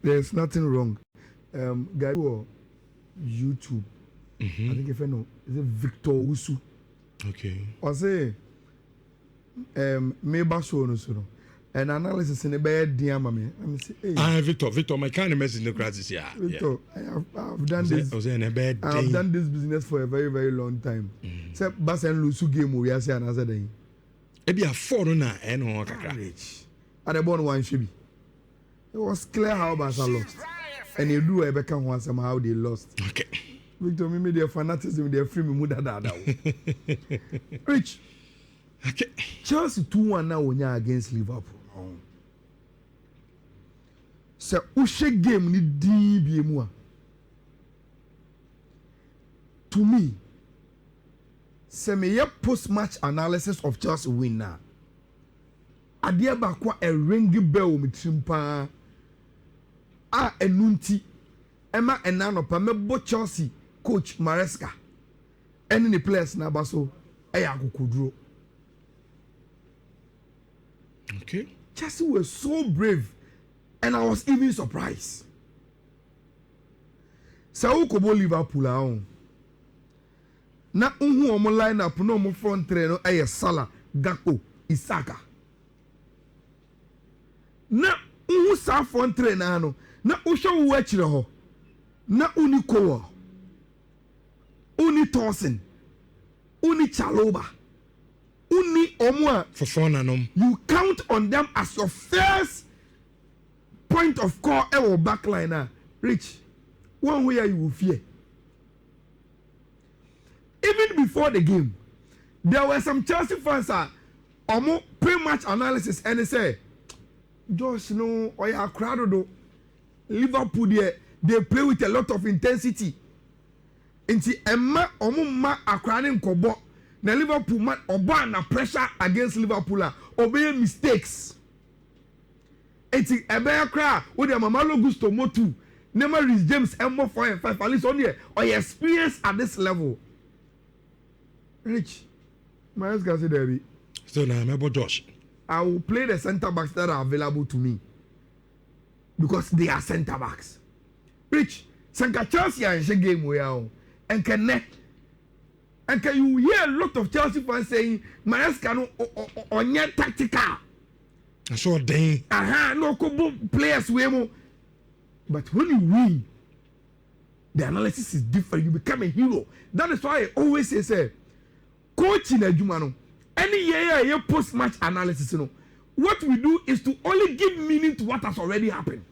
there's nothing wrong. Guy on YouTube. I think if I know, is it Victor Usu? Okay. I say, maybe show no so. An analysis in a bad diamond. I'm saying, hey. Victor, my kind of message in the crisis here. Victor, I've done this. I've done this business for a very, very long time. Say, Bas and Lusu game we are saying another day. Maybe a foreigner and all rich. And the born one should be. It was clear how Barca lost. And you do a become one somehow they lost. Okay. Victor, me their fanaticism, their free me mudada. Rich. Okay. Chelsea 2-1 now when you're against Liverpool. So, Ushe game ni DBM. To me, say me post-match analysis of Chelsea win now. Adia bakwa a ringy bell mitrimpa. Enunti. Emma Enanopa mebo Chelsea coach Maresca. Any players na baso kudro. Okay. Chelsea were so brave. And I was even surprised. So Kobo Liverpool aon. Na unhu omo line up no mo front three no Salah, Gakpo, Isaka. Na unhu sa front three na no. Na usho wo akire ho. Na uni Kowa. Uni Tosin. Uni Chaloba. Uni omo Fofana nom. You count on them as your first point of call or backliner. Rich, one way you will fear. Even before the game, there were some Chelsea fans pre-match analysis and they say, Josh, no, or you crowded though. Liverpool they play with a lot of intensity. Inti Emma ma akrane kobo na Liverpool man oba na pressure against Liverpool obey mistakes. Eti ebe kra wo de mama Augusto motu never reach James Emmo 4 and 5 at least on here or your experience at this level. Rich, my guys say there. So now I'm about Josh. I will play the center backs that are available to me because they are center backs. Rich, Sanka Chelsea and she game we are and can you hear a lot of Chelsea fans saying Maresca no on your tactical. I saw day. No couple players we mo. But when you win, the analysis is different. You become a hero. That is why I always say, coaching a Jumano. Any year post-match analysis, what we do is to only give meaning to what has already happened.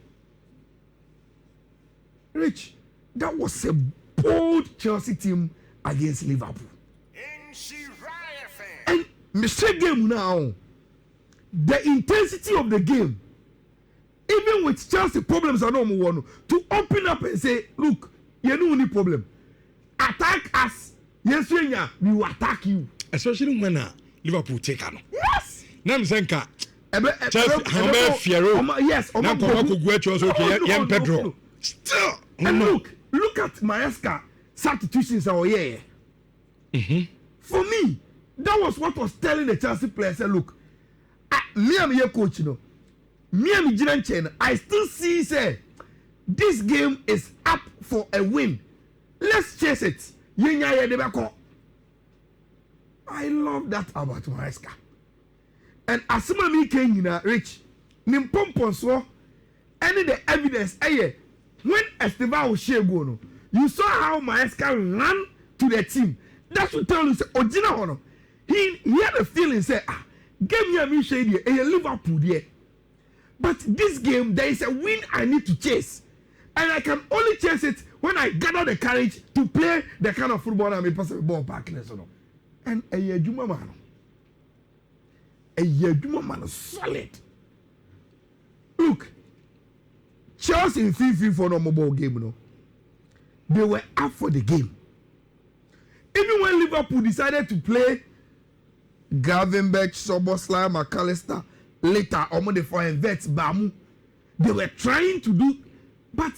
Rich, that was a bold Chelsea team against Liverpool. And mistake game now. The intensity of the game, even with Chelsea problems, I don't want to open up and say, look, you know any problem. Attack us. Yes, we will attack you. Especially when Liverpool take on. Yes. Nam Zenka. Chelsea, yes. Pedro. Still. And look at Maresca substitutions. For me, that was what was telling the Chelsea players. Look. Me am your coach, Me am Jiran Chen. I still see say this game is up for a win. Let's chase it. I love that about Maresca. And as me came Rich, Nimpompon so any the evidence when Esteban was Shegono, you saw how Maresca ran to the team. That should tell you say Ojina he had a feeling say game me a me shady a Liverpool there. But this game there is a win I need to chase. And I can only chase it when I gather the courage to play the kind of football I'm supposed to ball back. And a Yejuma man solid. Look, Chelsea in Fiifi for no mobile game, they were up for the game. Even when Liverpool decided to play Gravenberch, Szoboszlai, McAllister, later Omode for Vets Bamu, they were trying to do, but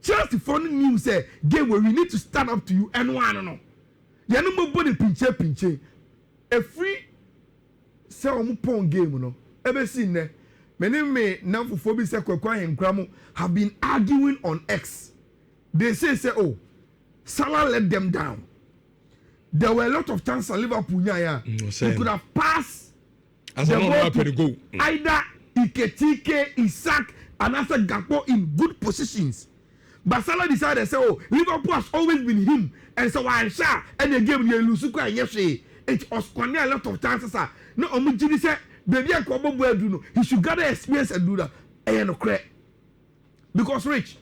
Chelsea funny news say game where we need to stand up to you and one no. You know body pinche. A free say pon game no. Ever seen ne me now for phobia say Kwekwa have been arguing on X. They say oh, Salah let them down. There were a lot of chances at Liverpool. He could have passed as the ball to go. Either Iketike, Isak, and after Gakpo in good positions. But Salah decided say oh, Liverpool has always been him, and so I shall and the game you lose yesterday. It was quite a lot of chances. No, Omujini said, baby, I come do he should gather experience and do that. And no credit. Because Rich,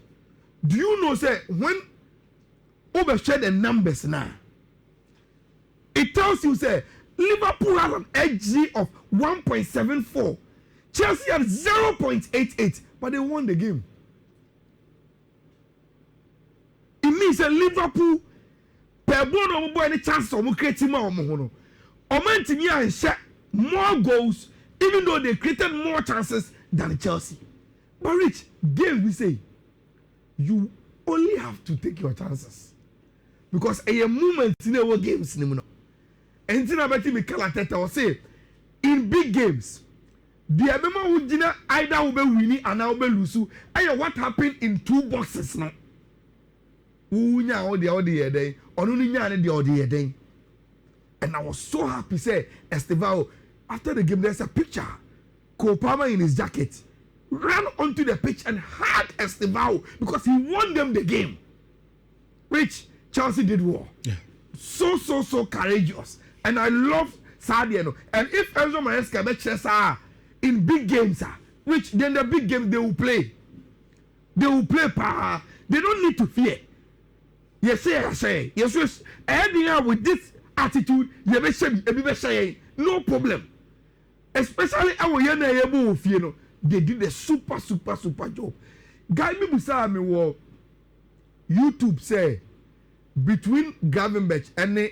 do you know say when overshare the numbers now, it tells you say Liverpool has an XG of 1.74, Chelsea had 0.88, but they won the game. It means that Liverpool per bono boy any chance of creating more and share more goals, even though they created more chances than Chelsea. But Rich, games we say you only have to take your chances because a moment in our games and in Mikel will say in big games the Abema would either will be winning and now will lose. And what happened in 2 boxes now? Unya all the other day, or Unya the other day. And I was so happy, say Estevao, after the game, there's a picture. Kopama in his jacket ran onto the pitch and hugged Estevao because he won them the game. Which Chelsea did well. Yeah. So courageous. And I love Sadio. And if Enzo Maresca bet in big games, which then the big game they will play. They will play power. They don't need to fear. Yes, ending with this attitude, no problem. Especially our young they did a super job. Guy me busa me wo YouTube say between Gravenberch and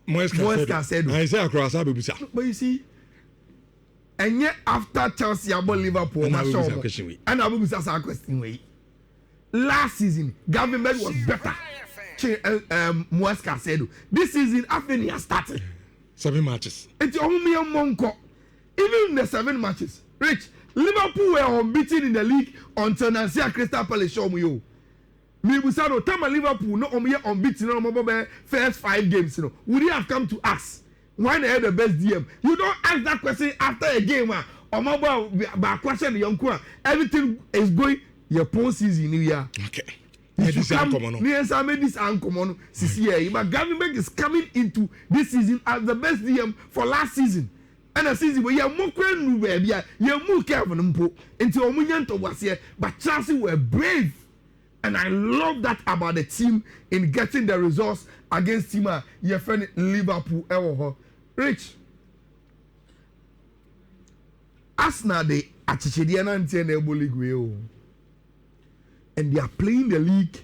Moesca said. I say across Abubusa. But you see, and yet after Chelsea about Liverpool, and Abubusa sa question way. Last season, Gravenberch was better. Moesca said this season after he has started 7 matches. It's only a monko. Even in the 7 matches, Rich, Liverpool were unbeaten in the league until Nancy Crystal Palace show me. Me busano time Liverpool no unbeaten no first 5 games. Would he have come to us? Why they had the best DM? You don't ask that question after a game. Or mobile by question the young everything is going your post season new year. Okay. Yes, I made this uncommon. But Gravenberch is coming into this season as the best DM for last season. And a season where you're more baby, you're more careful until Omunyanto was here. But Chelsea were brave. And I love that about the team in getting the results against team your friend Liverpool. Rich. Arsenal they Achichediana and Tenebo League. And they are playing the league.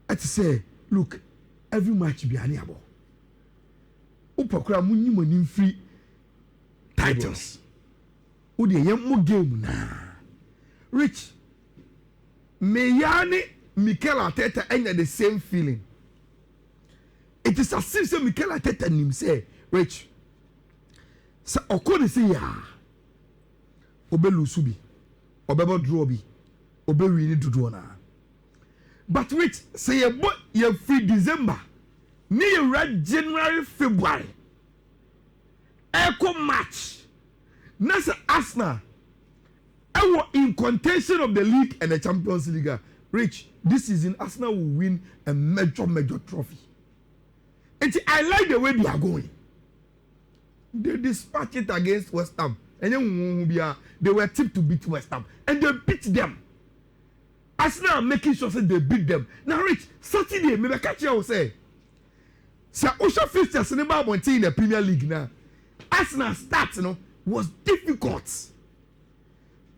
I say, look, every match be aniabo. Upakura muni money free titles. Udi yemo game na. Rich, Meyani Mikel Arteta enya the same feeling. It is as if Mikel Arteta nim say, Rich, sa okoni say ya, obelusubi. Obebo draw bi obe win to draw na but Rich say you free December ni you red January February echo match nasa Arsenal I in contention of the league and the Champions League. Rich, this season Arsenal will win a major trophy. And I like the way they are going. They dispatch it against West Ham. And then they were tipped to beat West Ham. And they beat them. Arsenal making sure that they beat them. Now, Rich, Saturday, maybe catch you say. So, Osha fixtures in the Premier League now. Arsenal start, was difficult.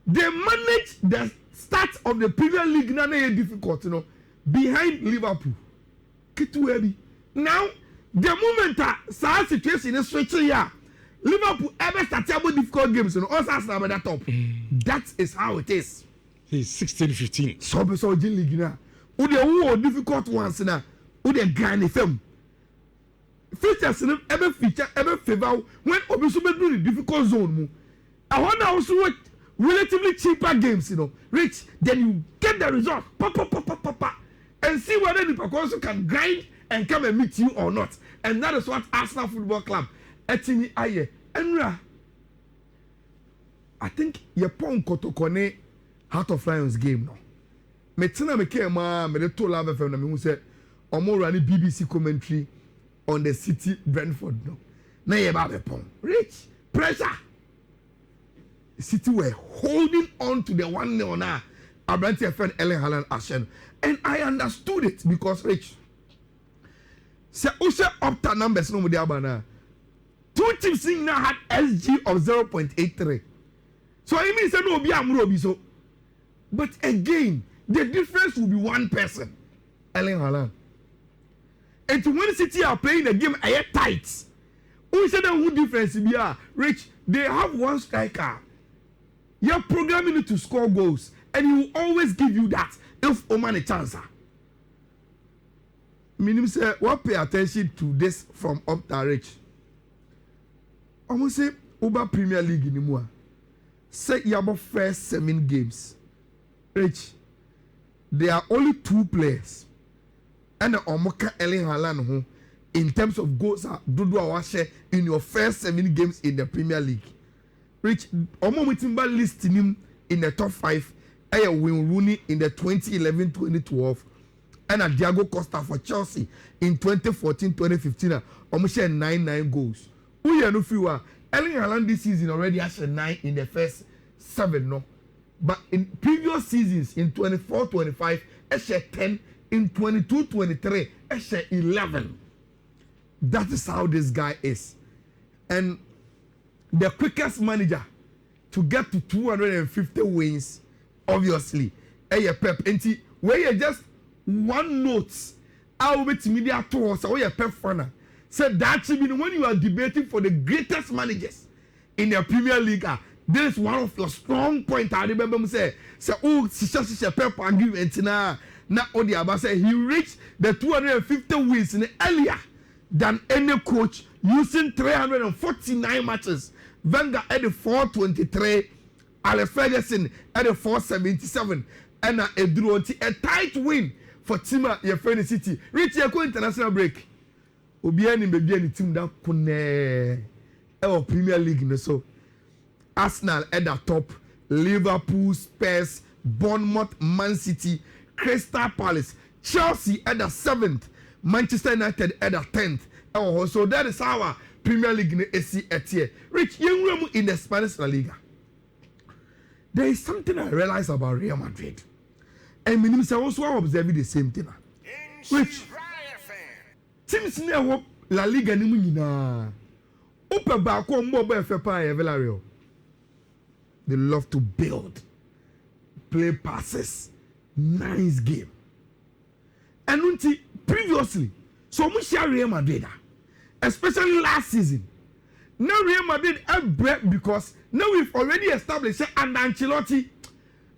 They managed the start of the Premier League now difficult, behind Liverpool. Now, the moment that situation is switching here, Liverpool ever started difficult games, also Arsenal at the top. That is how it is. He's 16-15. So League now. Who the difficult ones now? Who the grand film? features no ebe feature ebe favor when obi so be do the difficult zone mu. I want also relatively cheaper games, you know, Rich, then you get the result, pa, and see whether the Pacoso can grind and come and meet you or not. And that is what Arsenal Football Club, Etini Aye, Enra. I think Yapon Kotokone Heart of Lions game no. Metina mekema me de to love FM na me hu say omo rani BBC commentary on the City Brentford no. Na ye ba be pon. Rich pressure. City were holding on to the 1-0 now. Abranti friend Ellen Haaland Ashen. And I understood it because Rich. Se Usha Opta numbers no mudiabana. Two teams now had SG of 0.83. So I mean say no be amuro so. But again, the difference will be one person. Ellen Haaland. And when City are playing the game I tight. Who said that who difference be Rich, they have one striker. You're programming it to score goals, and he will always give you that if Oman a chance. Meaning, say, what pay attention to this from up to Rich. Almost say, Uber Premier League in the say you have first 7 games. Rich, there are only 2 players, and the Omoka Ellen Haaland who, in terms of goals, Dudu Awashe in your first 7 games in the Premier League. Rich, Omo Mutimba listing him in the top 5. Wayne Rooney in the 2011-2012, and Diego Costa for Chelsea in 2014-2015. Omo share 9 goals. Who you know fewer? Erling Haaland this season already has 9 in the first 7, no. But in previous seasons, in 24-25, he share 10. In 22-23, he share 11. That is how this guy is, and the quickest manager to get to 250 wins, obviously, Pep. And where you just one note, I will be media tours, or your Pep fan. Said that when you are debating for the greatest managers in the Premier League, this is one of your strong points. I remember say, Pep and give it now. Odiaba say he reached the 250 wins earlier than any coach using 349 matches. Wenger at the 423, Alex Ferguson at the 477, and a tight win for Tima Yefeni City. Reach your international break. Obiani baby any team that kune our Premier League so. Arsenal at the top, Liverpool, Spurs, Bournemouth, Man City, Crystal Palace, Chelsea at the 7th, Manchester United at the 10th. Oh, so that is our Premier League in the AC at here. Rich, young in the Spanish La Liga. There is something I realize about Real Madrid. And me say also observing the same thing. Rich, teams near La Liga ni munina. Opa ba ko mbo ba fe pa e Villarreal. They love to build, play passes, nice game. And until previously, so we share Real Madrid, especially last season. Now Real Madrid have break because now we've already established under Ancelotti,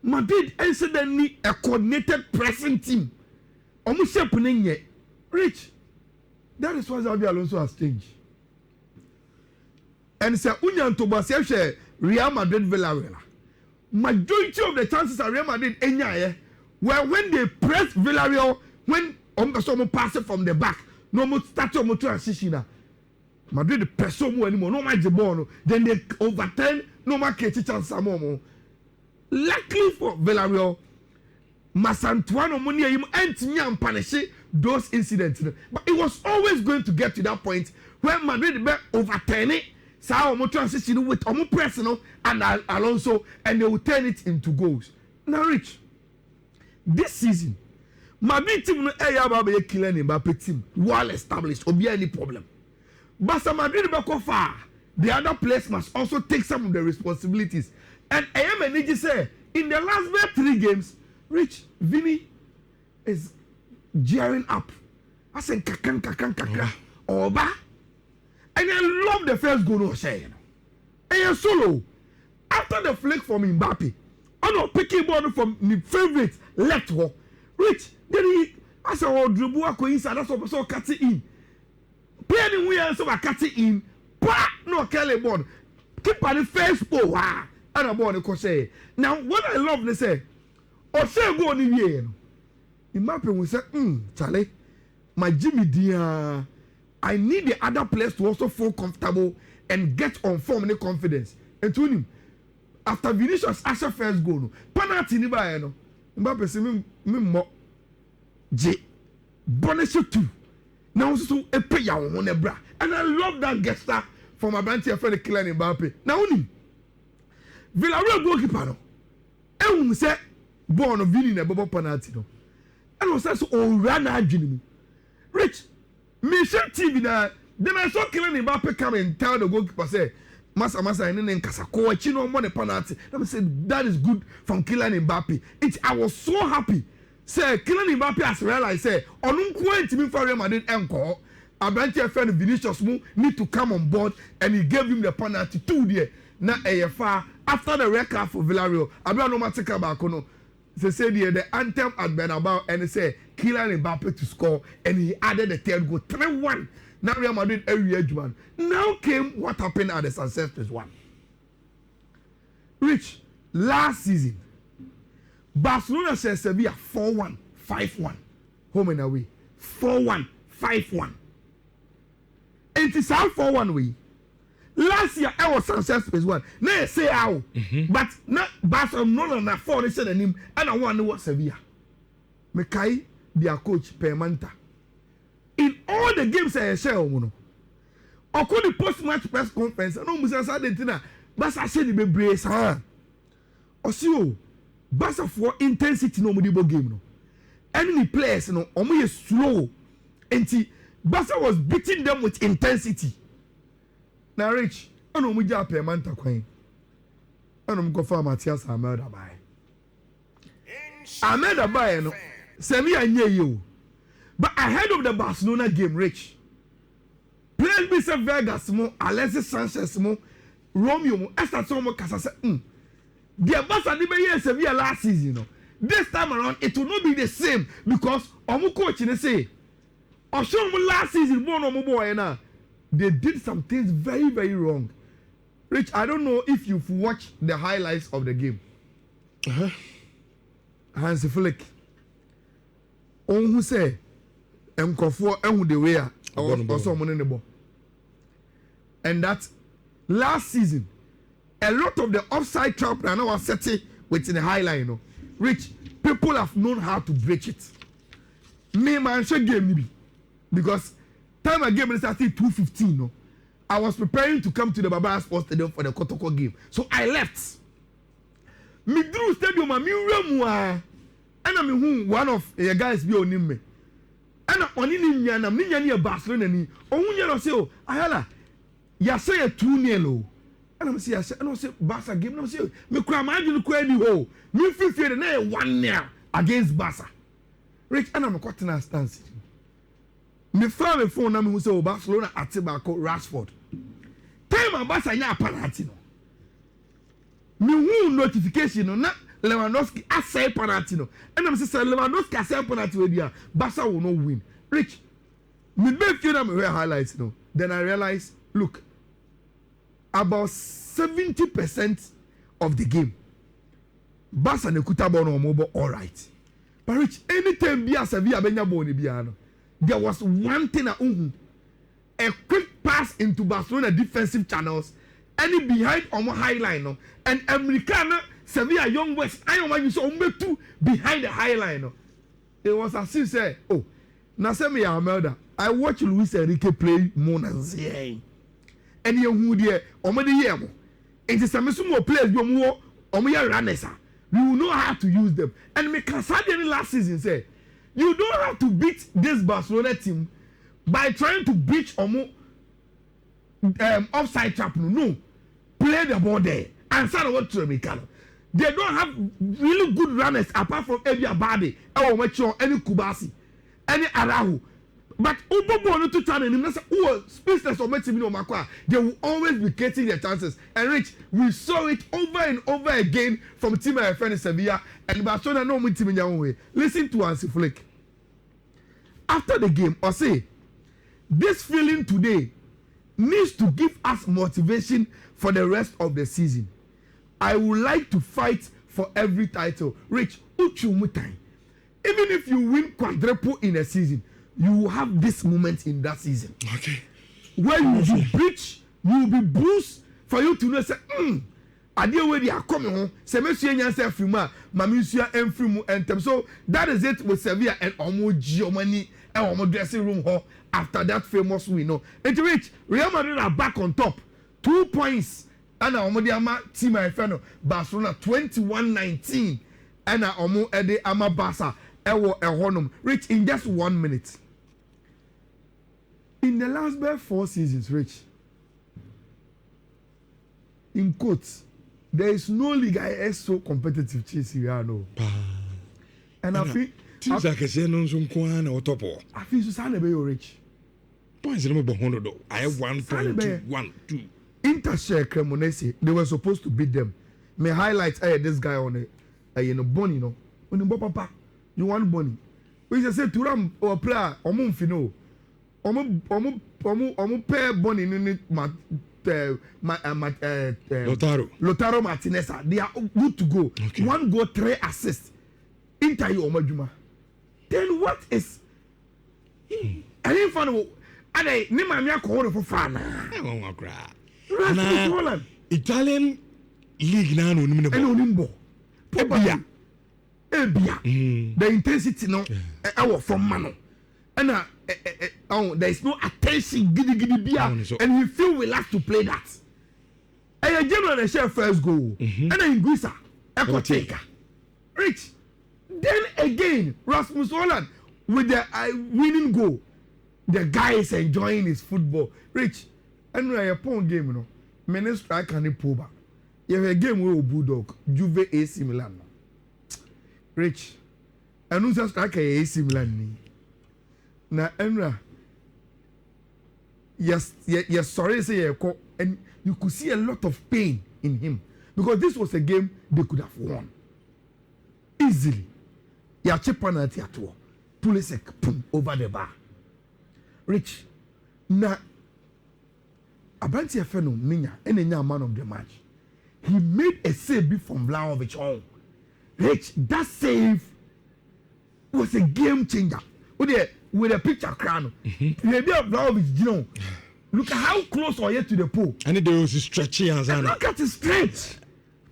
Madrid incidentally a coordinated pressing team. Almost happening yet. Rich, that is why Xabi Alonso has changed. And say Unyan Toba share Real Madrid Villarreal. Majority of the chances are Real Madrid enya where when they press Villarreal, when someone pass it from the back, no more start your transition. Madrid press so more anymore, no match the ball, then they overturn, no more catch chance more. Luckily for Villarreal, Masantuano Monia him and punish those incidents. But it was always going to get to that point where Madrid be overturn it. So our transition with Omo Personal and Alonso, and they will turn it into goals. Now, Rich, this season, Madrid team no area about killing Mbappe team well established. Or be any problem. But Madrid back far. The other players must also take some of the responsibilities. And I am an say in the last 3 games, Rich, Vini is gearing up. I said kakan Oba. And I love the first goal no share. And solo after the flick from Mbappe, I know picking ball from my favorite left hook. Rich, then he as I dribble inside, that's what so cut it in. Playing we are so cutting in. Pa no Kelly born. Keep on the first pole. And a born the say. Now what I love they say. Or say go on the year. In my opinion we say, Charlie, my Jimmy dear, I need the other players to also feel comfortable and get on form and confidence. And to him, after Vinicius Asher first goal, no penalty ni ba no. Mbappe say me mo J bonus two. Now so e pay ya won e bra. And I love that gesture from my branch friend Kylian Mbappe. Now him Villarreal goalkeeper no. E say ball no Vini na bobo penalty no. And was so run adwini mu. Rich, me share TV na then I saw Kylian Mbappe come and tell the goalkeeper say Masa and then Kasako Chino money penalty. Let me say that is good from Kylian Mbappe. I was so happy. Say Kylian Mbappe has realized say on point me for Real Madrid encore. Abranche friend Vinicius Mu need to come on board and he gave him the penalty 2 there. Na AFA after the red card for Villarreal. Abra no matter back no. They say the anthem at Bernabeu and they say Kylian Mbappe to score and he added the third goal 3-1. Now Real Madrid every edge man. Now came what happened at the Success one. Rich, last season, Barcelona said Sevilla 4-1, 5-1. Home and away. 4-1, 5-1. And it's how 4-1 way. Last year I was Success one. Now say how. But not Barcelona na 4 they said the name and I want to know what Sevilla. Mekai their coach Permanta. In all the games I share, I call the post-match press conference. I know Musa Sadentina, Basa said the brace, or see, Basa for intensity no Mudibo game. No, enemy players, no, only slow. And Basa was beating them with intensity. Now, Rich, I know Muja Permanta Queen. I know Mkofa Matias Ahmed Abai. Ahmed Abai, no, Sevilla near you. But ahead of the Barcelona game, Rich, players be say Vegas mo, Alexis Sanchez mo, Romeo mo, Esther Somo Casa say, the Barca did be Sevilla last season, no. This time around, it will not be the same because Omu coach they say, Oshon last season, boy na, they did some things very, very wrong. Rich, I don't know if you've watched the highlights of the game. Hansi Flick, on who say. And the way also money in the ball. And that last season, a lot of the offside trap I know was set within the high line. You know. Rich, people have known how to break it. Me man should game me because time I game started 2:15. No, I was preparing to come to the Barbara Sports Stadium for the Kotoko game, so I left. Me drew stadium and me and I'm one of the guys be on me. And on in Ninya Barcelona ni Onya say oh ayala ya say 2-0 and I'm say I know say Barca game no say me kura ma adwene ko ani ho me fifie na 1-0 against Barca. Rich and I'm cutting a stance me found me phone na me say oh Barcelona atiba ko Rashford time Barca nya penalty no me hu notification no na Lewandowski assay penalty no and I'm say Lewandowski assay penalty we dia Barca will not win. Rich, me be feel na me highlights no. Then I realized, look, about 70% of the game Barca ne kuta ball no mo all right. But Rich, anytime bia Sevilla benya ball ni bia no, there was one thing a quick pass into Barcelona defensive channels and behind on high line no and Americana Sevilla Young West I don't want you so two behind the high line no. It was as if say oh na say me Amelda I watch Luis Enrique play more than say and you who there omede here mo it is some small players bi omo runners we will know how to use them and me can say last season say you don't have to beat this Barcelona team by trying to breach omo offside trap no play the ball there and start what to make. They don't have really good runners apart from Ebi Abade, Macho, any Kubasi, any Arahu. But Ubo to turn and who speechless or Metimino Makwa, they will always be getting their chances. And Rich, we saw it over and over again from Team FN Sevilla and Barcelona no team in way. Listen to Hansi Flick. After the game, or say, this feeling today needs to give us motivation for the rest of the season. I would like to fight for every title. Rich, even if you win quadruple in a season, you will have this moment in that season. Okay. Where you will be preached, you will be bruised for you to know, say, idea where they are coming home, say, Monsieur Yansa Fuma, Mamisia and Frimu and Tem. So that is it with Sevilla and Omo Giomani and Omo dressing room hall after that famous win. No, and to Rich, Real Madrid are back on top. 2 points. And Omo Diama team Inferno, Barcelona 21-19. And Omo Ede Ama Barca. Rich, in just 1 minute. In the last 4 seasons, Rich, in quotes, there is no Liga as so competitive Serie A, no. And I feel teams like no so kwan na otopo. I feel so sad about you, Rich. Points no be 100 though. I have 1.2, 1, 2. Inter share Cremonese, they were supposed to beat them. My highlights this guy on a Bonnie, no. When you papa, you want Bonnie. We just say to them or player or fino. Omo pair Bonnie in Lautaro Martinez. They are good to go. Okay. 1 goal, 3 assists. Inter Omajuma. Then what is? I didn't find. And I name me a call for fun. Italian league now no nimbo. Ebia. The intensity no from Mano. And there is no attention and we feel we like to play that. And a general share first goal. And then Guisa echo taker. Rich. Then again Rasmus Holland with the winning goal. The guy is enjoying his football. Rich. And we are a pawn game, you know. Many strike and pull back. You have a game with Bulldog, Juve AC Milan. Rich. And who's a striker AC Milan? Now, Enra. Yes, sorry, say and you could see a lot of pain in him because this was a game they could have won easily. Ya penalty at all. Pulisic, boom, over the bar. Rich. Now, Abanti Feno Minya, any man of the match. He made a save from Vlahovic on. Rich, that save was a game changer. With a picture crown. Maybe Vlahovic, you know. Look at how close are you to the pole. And there was a stretchy and look at his stretch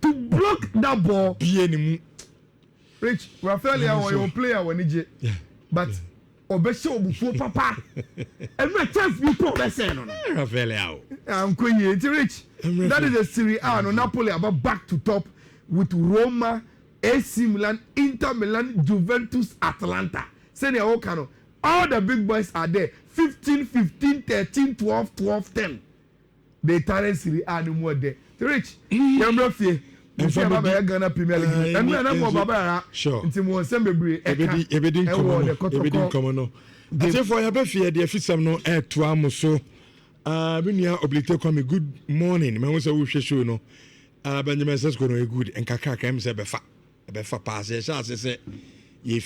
to block that ball. Rich, Rafael, or your player when he but Obesho before Papa. And my chance be pro Rafael. I'm going Rich. That is a Serie A. No Napoli about back to top with Roma, AC Milan, Inter Milan, Juventus, Atalanta. Senior Okano. All the big boys are there. 15, 15, 13, 12, 12, 10. The Italian Serie A no more there. Rich, you're not fear. And from the Ghana Premier League. And we are not more Baba. Sure. It's more Sembebre. Everything common. No. I say for your birthday, the office no air to Amoso. Binia oblite come good morning. Me won say we show no. Benjamin says go no good and kaka kam say befa pass. Say